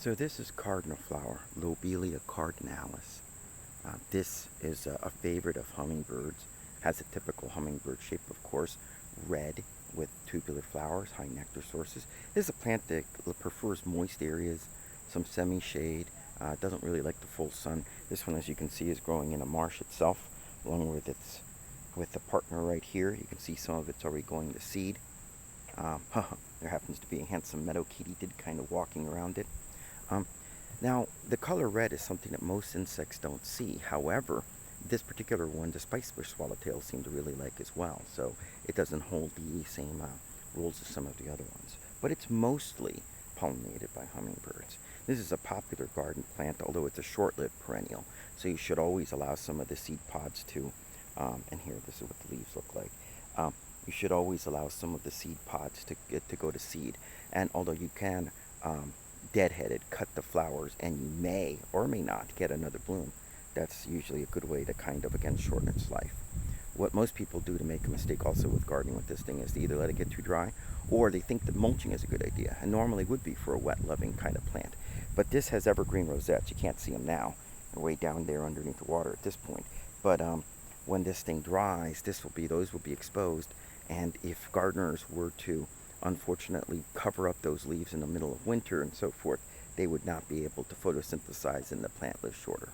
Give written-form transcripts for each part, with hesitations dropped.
So this is Cardinal Flower, Lobelia cardinalis. This is a favorite of hummingbirds. Has a typical hummingbird shape, of course, red with tubular flowers, high nectar sources. This is a plant that prefers moist areas, some semi-shade, doesn't really like the full sun. This one, as you can see, is growing in a marsh itself, along with the partner right here. You can see some of it's already going to seed. There happens to be a handsome meadow katydid kind of walking around it. Um, Now, the color red is something that most insects don't see. However, this particular one, the spicebush swallowtail seem to really like as well. So it doesn't hold the same rules as some of the other ones. But it's mostly pollinated by hummingbirds. This is a popular garden plant, although it's a short-lived perennial. So you should always allow some of the seed pods to, and here, this is what the leaves look like. You should always allow some of the seed pods to go to seed. And although you can deadheaded, cut the flowers, and you may or may not get another bloom. That's usually a good way to kind of, again, shorten its life. What most people do to make a mistake also with gardening with this thing is to either let it get too dry, or they think that mulching is a good idea, and normally would be for a wet-loving kind of plant. But this has evergreen rosettes. You can't see them now. They're way down there underneath the water at this point. But when this thing dries, those will be exposed, and if gardeners were to unfortunately cover up those leaves in the middle of winter and so forth, they would not be able to photosynthesize and the plant lives shorter.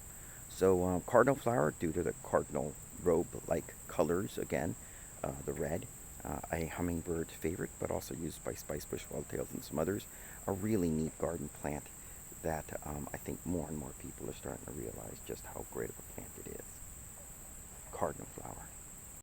So cardinal flower, due to the cardinal robe-like colors, again, the red, a hummingbird's favorite, but also used by spicebush swallowtails and some others, a really neat garden plant that I think more and more people are starting to realize just how great of a plant it is. Cardinal flower.